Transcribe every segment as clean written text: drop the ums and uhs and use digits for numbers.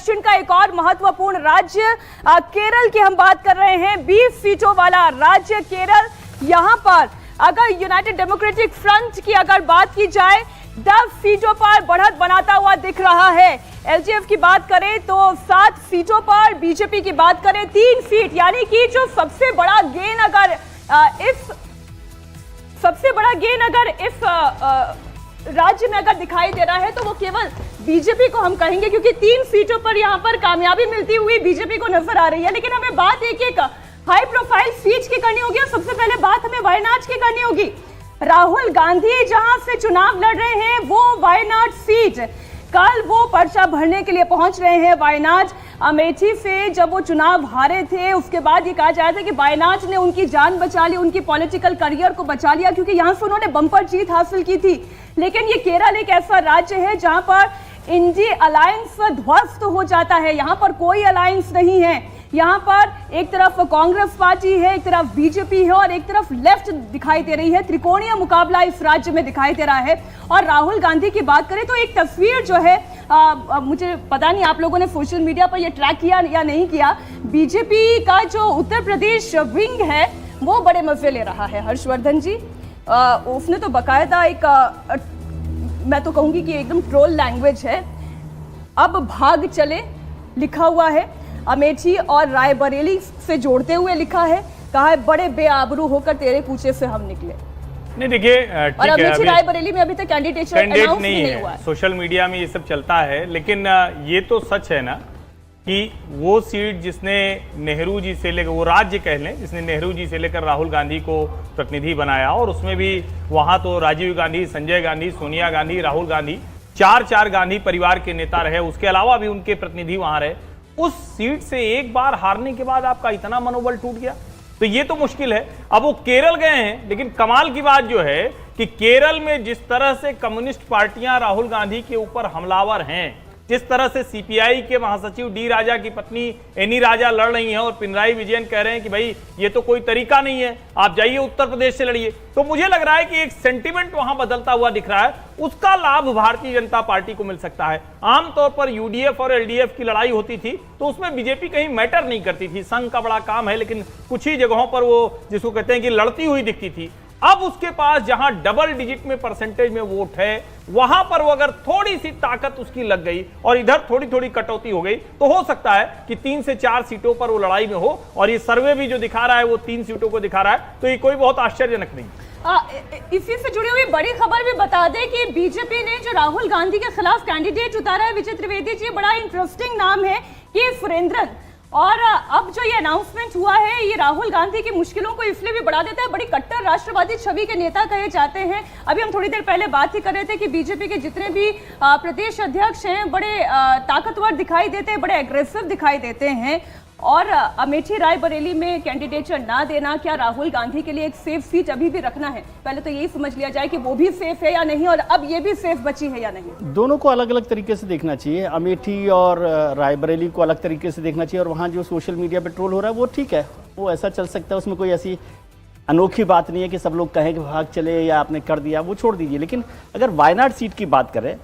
दक्षिण का एक और महत्वपूर्ण राज्य केरल की हम बात कर रहे हैं। 20 सीटों वाला राज्य केरल। यहाँ पर अगर यूनाइटेड डेमोक्रेटिक फ्रंट की अगर बात की जाए 10 सीटों पर बढ़त बनाता हुआ दिख रहा है। एलजेएफ की बात करें तो 7 सीटों पर, बीजेपी की बात करें 3 सीट, यानी कि जो सबसे बड़ा गेन अगर इस राज्य में अगर दिखाई दे रहा है तो वो केवल बीजेपी को हम कहेंगे, क्योंकि 3 सीटों पर यहां पर कामयाबी मिलती हुई बीजेपी को नजर आ रही है। लेकिन हमें बात एक हाई प्रोफाइल सीट की करनी होगी और सबसे पहले बात हमें वायनाड की करनी होगी। राहुल गांधी जहां से चुनाव लड़ रहे हैं वो वायनाड सीट, कल वो पर्चा भरने के लिए पहुंच रहे हैं वायनाड। अमेठी से जब वो चुनाव हारे थे उसके बाद ये कहा जा रहा था कि वायनाड ने उनकी जान बचा ली, उनकी पॉलिटिकल करियर को बचा लिया, क्योंकि यहां से उन्होंने बम्पर जीत हासिल की थी। लेकिन ये केरल एक ऐसा राज्य है जहां पर इंडी अलायंस ध्वस्त हो जाता है। यहां पर कोई अलायंस नहीं है। यहाँ पर एक तरफ कांग्रेस पार्टी है, एक तरफ बीजेपी है और एक तरफ लेफ्ट दिखाई दे रही है। त्रिकोणीय मुकाबला इस राज्य में दिखाई दे रहा है। और राहुल गांधी की बात करें तो एक तस्वीर जो है मुझे पता नहीं आप लोगों ने सोशल मीडिया पर यह ट्रैक किया या नहीं किया, बीजेपी का जो उत्तर प्रदेश विंग है वो बड़े मजे ले रहा है। हर्षवर्धन जी उसने तो बकायदा एक मैं तो कहूंगी कि एकदम ट्रोल लैंग्वेज है, अब भाग चले लिखा हुआ है, अमेठी और रायबरेली से जोड़ते हुए लिखा है, कहा है बड़े बेआबरू होकर तेरे पूछे से हम निकले। नहीं देखिए, और अमेठी रायबरेली में अभी तक कैंडिडेट नहीं हुआ है। सोशल मीडिया में ये सब चलता है, लेकिन ये तो सच है ना कि वो सीट जिसने नेहरू जी से लेकर, वो राज्य कह लें जिसने नेहरू जी से लेकर राहुल गांधी को प्रतिनिधि बनाया, और उसमें भी वहां तो राजीव गांधी, संजय गांधी, सोनिया गांधी, राहुल गांधी, चार गांधी परिवार के नेता रहे, उसके अलावा भी उनके प्रतिनिधि वहां रहे। उस सीट से एक बार हारने के बाद आपका इतना मनोबल टूट गया तो ये तो मुश्किल है। अब वो केरल गए हैं, लेकिन कमाल की बात जो है कि केरल में जिस तरह से कम्युनिस्ट पार्टियां राहुल गांधी के ऊपर हमलावर हैं, जिस तरह से सीपीआई के महासचिव डी राजा की पत्नी एनी राजा लड़ रही हैं और पिनराई विजयन कह रहे हैं कि भाई ये तो कोई तरीका नहीं है, आप जाइए उत्तर प्रदेश से लड़िए, तो मुझे लग रहा है कि एक सेंटिमेंट वहां बदलता हुआ दिख रहा है। उसका लाभ भारतीय जनता पार्टी को मिल सकता है। आमतौर पर यूडीएफ और एलडीएफ की लड़ाई होती थी तो उसमें बीजेपी कहीं मैटर नहीं करती थी, संघ का बड़ा काम है, लेकिन कुछ ही जगहों पर वो जिसको कहते हैं कि लड़ती हुई दिखती थी। अब उसके पास जहां डबल डिजिट में परसेंटेज में वोट है, वहां पर वो अगर थोड़ी सी ताकत उसकी लग गई और इधर थोड़ी थोड़ी कटौती हो गई तो हो सकता है कि 3 से 4 सीटों पर वो लड़ाई में हो। और ये सर्वे भी जो दिखा रहा है वो 3 सीटों को दिखा रहा है, तो ये कोई बहुत आश्चर्यजनक नहीं। इसी से जुड़ी हुई बड़ी खबर भी बता दें कि बीजेपी ने जो राहुल गांधी के खिलाफ कैंडिडेट उतारा है, विजय त्रिवेदी जी, बड़ा इंटरेस्टिंग नाम है ये सुरेंद्रन। और अब जो ये अनाउंसमेंट हुआ है ये राहुल गांधी की मुश्किलों को इसलिए भी बढ़ा देता है, बड़ी कट्टर राष्ट्रवादी छवि के नेता कहे जाते हैं। अभी हम थोड़ी देर पहले बात ही कर रहे थे कि बीजेपी के जितने भी प्रदेश अध्यक्ष हैं बड़े ताकतवर दिखाई देते हैं, बड़े एग्रेसिव दिखाई देते हैं। और अमेठी रायबरेली में कैंडिडेचर ना देना क्या राहुल गांधी के लिए एक सेफ सीट अभी भी रखना है? पहले तो यही समझ लिया जाए कि वो भी सेफ है या नहीं, और अब ये भी सेफ बची है या नहीं। दोनों को अलग अलग तरीके से देखना चाहिए। अमेठी और रायबरेली को अलग तरीके से देखना चाहिए। और वहाँ जो सोशल मीडिया पे ट्रोल हो रहा है वो ठीक है, वो ऐसा चल सकता है, उसमें कोई ऐसी अनोखी बात नहीं है कि सब लोग कहें कि भाग चले या आपने कर दिया, वो छोड़ दीजिए। लेकिन अगर वायनाड सीट की बात करें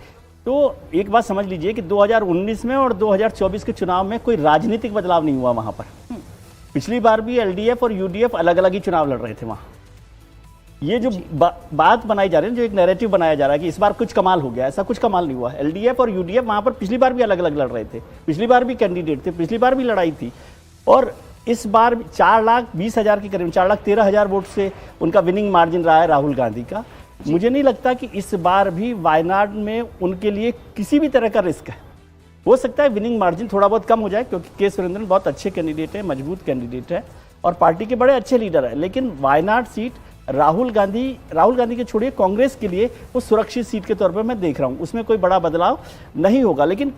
तो एक बात समझ लीजिए कि 2019 में और 2024 के चुनाव में कोई राजनीतिक बदलाव नहीं हुआ वहां पर। पिछली बार भी एलडीएफ और यूडीएफ अलग अलग ही चुनाव लड़ रहे थे वहां। ये जो बात बनाई जा रही है, जो एक नैरेटिव बनाया जा रहा है कि इस बार कुछ कमाल हो गया, ऐसा कुछ कमाल नहीं हुआ। एलडीएफ और यूडीएफ वहां पर पिछली बार भी अलग अलग लड़ रहे थे, पिछली बार भी कैंडिडेट थे, पिछली बार भी लड़ाई थी। और इस बार 4,20,000 के करीब 4,13,000 वोट से उनका विनिंग मार्जिन रहा है राहुल गांधी का। मुझे नहीं लगता कि इस बार भी वायनाड में उनके लिए किसी भी तरह का रिस्क है। हो सकता है विनिंग मार्जिन थोड़ा बहुत कम हो जाए, क्योंकि के सुरेंद्रन बहुत अच्छे कैंडिडेट है, मजबूत कैंडिडेट है और पार्टी के बड़े अच्छे लीडर है। लेकिन वायनाड सीट राहुल गांधी के छोड़िए कांग्रेस के लिए वो सुरक्षित सीट के तौर पर मैं देख रहा हूँ, उसमें कोई बड़ा बदलाव नहीं होगा। लेकिन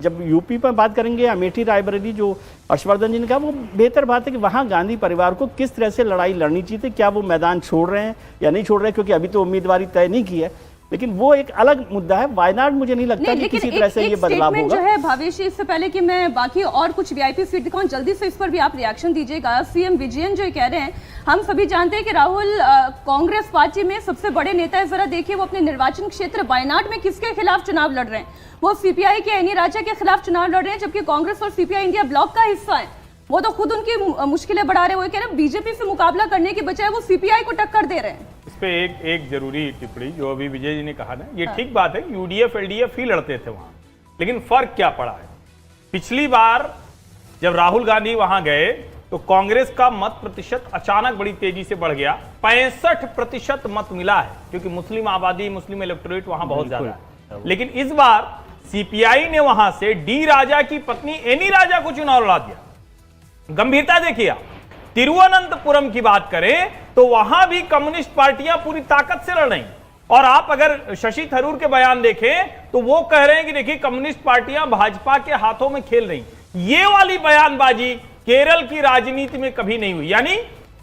जब यूपी पर बात करेंगे, अमेठी रायबरेली जो हर्षवर्धन जी ने कहा, वो बेहतर बात है कि वहाँ गांधी परिवार को किस तरह से लड़ाई लड़नी चाहिए थी, क्या वो मैदान छोड़ रहे हैं या नहीं छोड़ रहे हैं, क्योंकि अभी तो उम्मीदवारी तय नहीं की है। लेकिन वो एक अलग मुद्दा है। वायनाड मुझे नहीं लगता कि किसी तरह से ये बदलाव होगा। जो है भावेश, इससे पहले कि मैं बाकी और कुछ वीआईपी सीट दिखाऊं, जल्दी से इस पर भी आप रिएक्शन दीजिएगा। सीएम विजयन जो कह रहे हैं हम सभी जानते हैं कि राहुल कांग्रेस पार्टी में सबसे बड़े नेता है। जरा देखिए वो अपने निर्वाचन क्षेत्र वायनाड में किसके खिलाफ चुनाव लड़ रहे हैं। वो सीपीआई के एनी राजा के खिलाफ चुनाव लड़ रहे हैं, जबकि कांग्रेस और सीपीआई इंडिया ब्लॉक का हिस्सा है। वो तो खुद उनकी मुश्किलें बढ़ा रहे हैं। वो कह रहे हैं बीजेपी से मुकाबला करने की बजाय वो सीपीआई को टक्कर दे रहे हैं। इस पे एक जरूरी टिप्पणी जो अभी विजय जी ने कहा ना, ये ठीक बात है, यूडीएफ एलडीएफ ही लड़ते थे वहां, लेकिन फर्क क्या पड़ा है। पिछली बार जब राहुल गांधी वहां गए तो कांग्रेस का मत प्रतिशत अचानक बड़ी तेजी से बढ़ गया, 65% मत मिला है, क्योंकि मुस्लिम आबादी, मुस्लिम इलेक्टोरेट वहां बहुत ज्यादा है। लेकिन इस बार सीपीआई ने वहां से डी राजा की पत्नी एनी राजा को चुनाव लड़ा दिया। गंभीरता देखिए, तिरुवनंतपुरम की बात करें तो वहां भी कम्युनिस्ट पार्टियां पूरी ताकत से लड़ रही, और आप अगर शशि थरूर के बयान देखें तो वो कह रहे हैं कि देखिए कम्युनिस्ट पार्टियां भाजपा के हाथों में खेल रही। ये वाली बयानबाजी केरल की राजनीति में कभी नहीं हुई, यानी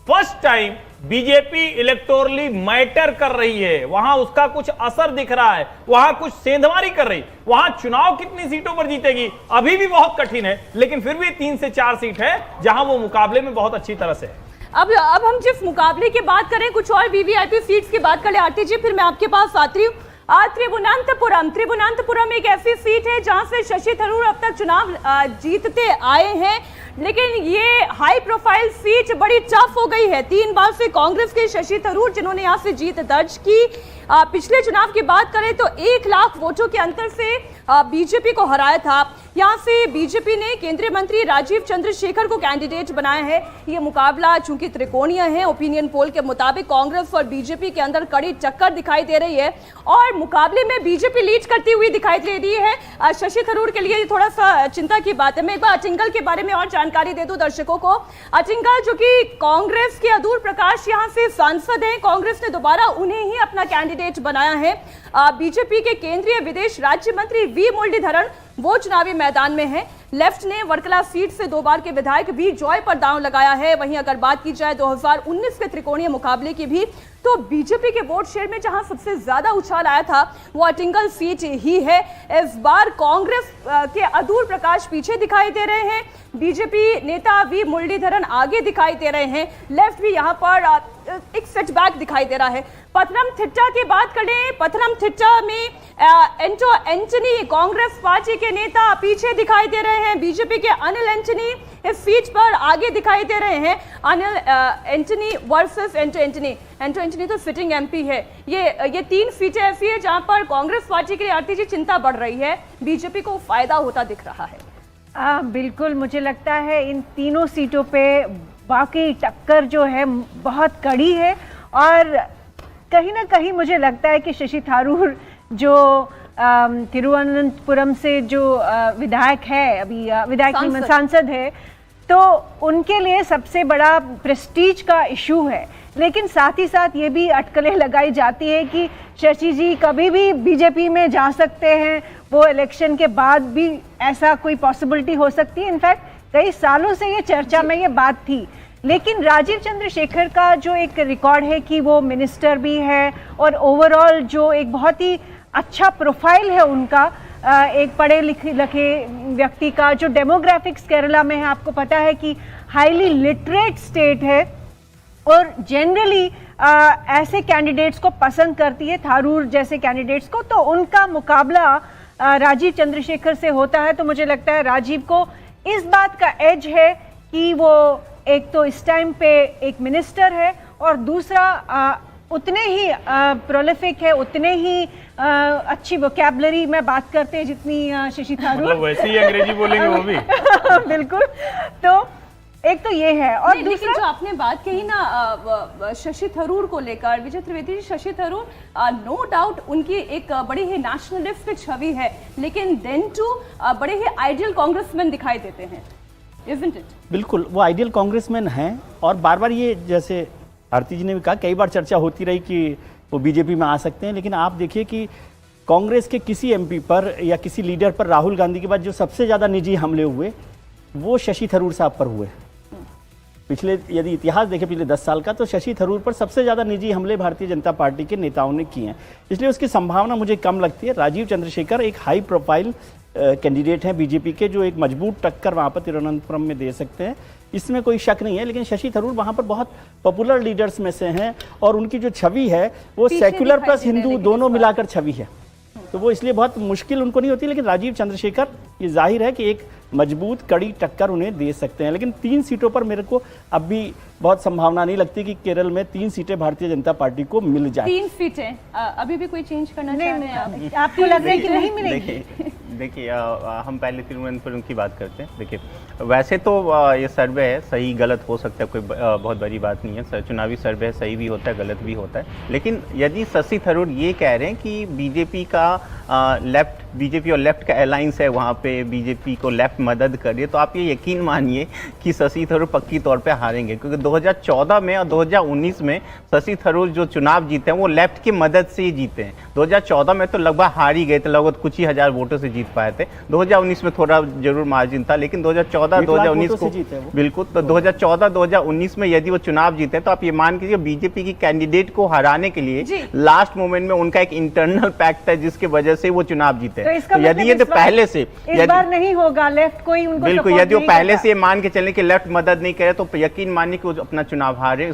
first time BJP electorally matter कर रही है, वहां उसका कुछ असर दिख रहा है, वहां कुछ सेंधमारी कर रही। वहां चुनाव कितनी सीटों पर जीतेगी अभी भी बहुत कठिन है, लेकिन फिर भी 3 से 4 सीट है जहां वो मुकाबले में बहुत अच्छी तरह से है। अब हम जिस मुकाबले की बात करें, कुछ और वीवीआईपी सीट्स की बात कर ले आरती जी, फिर मैं आपके पास आती हूँ। त्रिभुवनंतपुरम एक ऐसी सीट है जहां से शशि थरूर अब तक चुनाव जीतते आए हैं, लेकिन ये हाई प्रोफाइल सीट बड़ी टफ हो गई है। 3 बार से कांग्रेस के शशि थरूर जिन्होंने यहां से जीत दर्ज की, पिछले चुनाव की बात करें तो 1 लाख वोटों के अंतर से बीजेपी को हराया था। यहां से बीजेपी ने केंद्रीय मंत्री राजीव चंद्रशेखर को कैंडिडेट बनाया है। ये मुकाबला चूंकि त्रिकोणीय है, ओपिनियन पोल के मुताबिक कांग्रेस और बीजेपी के अंदर कड़ी टक्कर दिखाई दे रही है, और मुकाबले में बीजेपी लीड करती हुई दिखाई दे रही है। शशि थरूर के लिए थोड़ा सा चिंता की बात है। मैं एक बार अटिंगल के बारे में और जानकारी दे दूं दर्शकों को। अटिंगल जो कि कांग्रेस के अदूर प्रकाश यहां से सांसद हैं, कांग्रेस ने दोबारा उन्हें ही अपना कैंडिडेट बनाया है। बीजेपी के केंद्रीय विदेश राज्य मंत्री वी मुरलीधरन वो चुनावी मैदान में है। लेफ्ट ने वर्कला सीट से 2 बार के विधायक वी जॉय पर दांव लगाया है। वहीं अगर बात की जाए 2019 के त्रिकोणीय मुकाबले की भी, तो बीजेपी के वोट शेयर में जहां सबसे ज्यादा उछाल आया था वो अटिंगल सीट ही है। इस बार कांग्रेस के अदूर प्रकाश पीछे दिखाई दे रहे हैं, बीजेपी नेता वी मुरलीधरन आगे दिखाई दे रहे हैं, लेफ्ट भी यहां पर एक सेटबैक दिखाई दे रहा है। पथनमथिट्टा की बात करें, पथनमथिट्टा में एंटो एंटनी कांग्रेस पार्टी के नेता पीछे दिखाई दे रहे हैं, बीजेपी के अनिल एंटनी इस सीट पर आगे दिखाई दे रहे हैं। अनिल एंटनी वर्सेस एंटो एंटनी तो सिटिंग एमपी है। ये 3 सीटें ऐसी है जहां पर कांग्रेस पार्टी के लिए आरती जी चिंता बढ़ रही है, बीजेपी को फायदा होता दिख रहा है। बिल्कुल, मुझे लगता है इन तीनों सीटों पे वाकई टक्कर जो है बहुत कड़ी है, और कहीं ना कहीं मुझे लगता है कि शशि थरूर जो तिरुवनंतपुरम से जो विधायक है, अभी विधायक नहीं सांसद है, तो उनके लिए सबसे बड़ा प्रेस्टीज का इशू है। लेकिन साथ ही साथ ये भी अटकलें लगाई जाती है कि शशि जी कभी भी बीजेपी में जा सकते हैं, वो इलेक्शन के बाद भी ऐसा कोई पॉसिबिलिटी हो सकती है। इनफैक्ट कई सालों से ये चर्चा में ये बात थी, लेकिन राजीव चंद्रशेखर का जो एक रिकॉर्ड है कि वो मिनिस्टर भी है और ओवरऑल जो एक बहुत ही अच्छा प्रोफाइल है उनका, एक पढ़े लिखे व्यक्ति का, जो डेमोग्राफिक्स केरला में है, आपको पता है कि हाईली लिटरेट स्टेट है और जनरली ऐसे कैंडिडेट्स को पसंद करती है, थरूर जैसे कैंडिडेट्स को, तो उनका मुकाबला राजीव चंद्रशेखर से होता है। तो मुझे लगता है राजीव को इस बात का एज है कि वो एक तो इस टाइम पे एक मिनिस्टर है, और दूसरा उतने ही प्रोलिफिक है, उतने ही अच्छी वोकैबुलरी में बात करते हैं जितनी शशि थरूर। मतलब वैसे ही अंग्रेजी बोलेंगे वो भी। बिल्कुल, तो एक तो ये है, और लेकिन जो आपने बात कही ना शशि थरूर को लेकर, विजय त्रिवेदी जी, शशि थरूर नो डाउट उनकी एक बड़ी ही नेशनलिस्ट छवि है, लेकिन देन टू बड़े ही आइडियल कांग्रेसमैन दिखाई देते हैं, isn't it? बिल्कुल, वो आइडियल कांग्रेसमैन हैं, और बार बार ये, जैसे आरती जी ने भी कहा, कई बार चर्चा होती रही कि वो बीजेपी में आ सकते हैं, लेकिन आप देखिए कि कांग्रेस के किसी एमपी पर या किसी लीडर पर राहुल गांधी के बाद जो सबसे ज़्यादा निजी हमले हुए वो शशि थरूर साहब पर हुए। पिछले यदि इतिहास देखें पिछले 10 साल का, तो शशि थरूर पर सबसे ज़्यादा निजी हमले भारतीय जनता पार्टी के नेताओं ने किए हैं, इसलिए उसकी संभावना मुझे कम लगती है। राजीव चंद्रशेखर एक हाई प्रोफाइल कैंडिडेट हैं बीजेपी के जो एक मजबूत टक्कर वहाँ पर तिरुवनंतपुरम में दे सकते हैं, इसमें कोई शक नहीं है। लेकिन शशि थरूर वहाँ पर बहुत पॉपुलर लीडर्स में से हैं और उनकी जो छवि है वो सेक्युलर प्लस हिंदू दोनों मिलाकर छवि है, तो वो इसलिए बहुत मुश्किल उनको नहीं होती। लेकिन राजीव चंद्रशेखर ये जाहिर है कि एक मजबूत कड़ी टक्कर उन्हें दे सकते हैं। लेकिन 3 सीटों पर मेरे को अब भी बहुत संभावना नहीं लगती कि केरल में 3 सीटें भारतीय जनता पार्टी को मिल जाए। 3 सीटें अभी भी कोई चेंज करना चाह रहे हैं आप? आपको लग रहा है कि नहीं मिलेगी? देखिए हम पहले तिरुवनंतपुरम की बात करते हैं। देखिए वैसे तो ये सर्वे है, सही गलत हो सकता है, कोई बहुत बड़ी बात नहीं है। चुनावी सर्वे है, सही भी होता है गलत भी होता है। लेकिन यदि शशि थरूर ये कह रहे हैं कि बीजेपी और लेफ्ट का अलायंस है, वहाँ पे बीजेपी को लेफ्ट मदद कर रही है, तो आप ये यकीन मानिए कि शशि थरूर पक्की तौर पे हारेंगे। क्योंकि 2014 में और 2019 में शशि थरूर जो चुनाव जीते हैं वो लेफ्ट की मदद से ही जीते हैं। 2014 में तो लगभग हार ही गए थे, लगभग कुछ ही हजार वोटों से जीत पाए थे। 2019 में थोड़ा जरूर मार्जिन था, लेकिन 2014-2019 को बिल्कुल, तो 2014-2019 में यदि वो चुनाव जीते तो आप ये मान कीजिए बीजेपी की कैंडिडेट को हराने के लिए लास्ट मोमेंट में उनका एक इंटरनल पैक्ट है जिसकी वजह से वो चुनाव जीते। तो यदि ये तो पहले से इस बार नहीं होगा, लेफ्ट कोई उनको बिल्कुल, यदि वो पहले से मान के चलने की लेफ्ट मदद नहीं करे तो यकीन मानिए कि वो अपना चुनाव हारे।